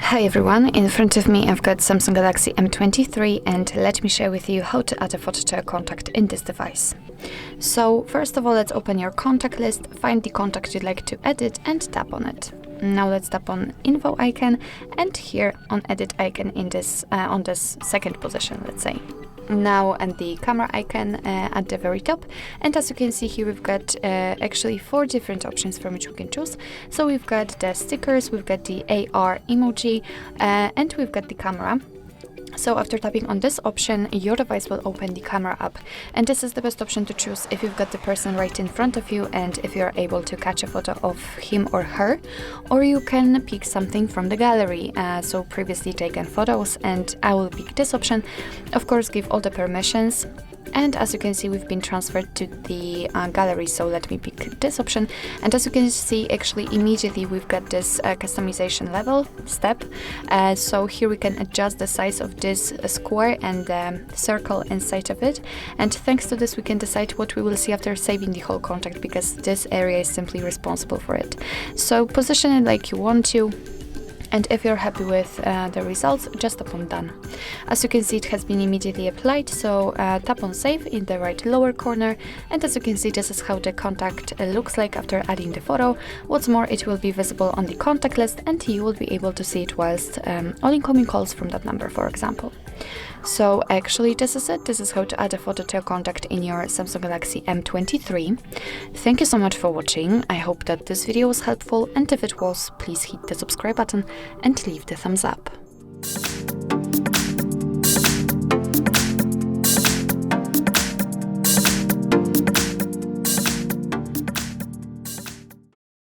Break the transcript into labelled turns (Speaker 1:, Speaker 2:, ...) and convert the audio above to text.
Speaker 1: Hi everyone, in front of me I've got Samsung Galaxy M23 and let me share with you how to add a photo to a contact in this device. So first of all, let's open your contact list, find the contact you'd like to edit and tap on it. Now let's tap on info icon and here on edit icon in this on this second position, let's say. Now and the camera icon at the very top, and as you can see here we've got actually 4 different options from which we can choose. So we've got the stickers, we've got the AR emoji, and we've got the camera. So after tapping on this option, your device will open the camera app, and this is the best option to choose if you've got the person right in front of you and if you're able to catch a photo of him or her, or you can pick something from the gallery, so previously taken photos, and I will pick this option. Of course, give all the permissions. And as you can see, we've been transferred to the gallery, so let me pick this option. And as you can see, actually immediately we've got this customization level step. So here we can adjust the size of this square and the circle inside of it. And thanks to this, we can decide what we will see after saving the whole contact, because this area is simply responsible for it. So position it like you want to. And if you're happy with the results, just tap on done. As you can see, it has been immediately applied, so tap on save in the right lower corner, and as you can see, this is how the contact looks like after adding the photo. What's more, it will be visible on the contact list and you will be able to see it whilst all incoming calls from that number, for example. So actually this is it. This is how to add a photo to a contact in your Samsung Galaxy M23. Thank you so much for watching. I hope that this video was helpful, and if it was, please hit the subscribe button and leave the thumbs up.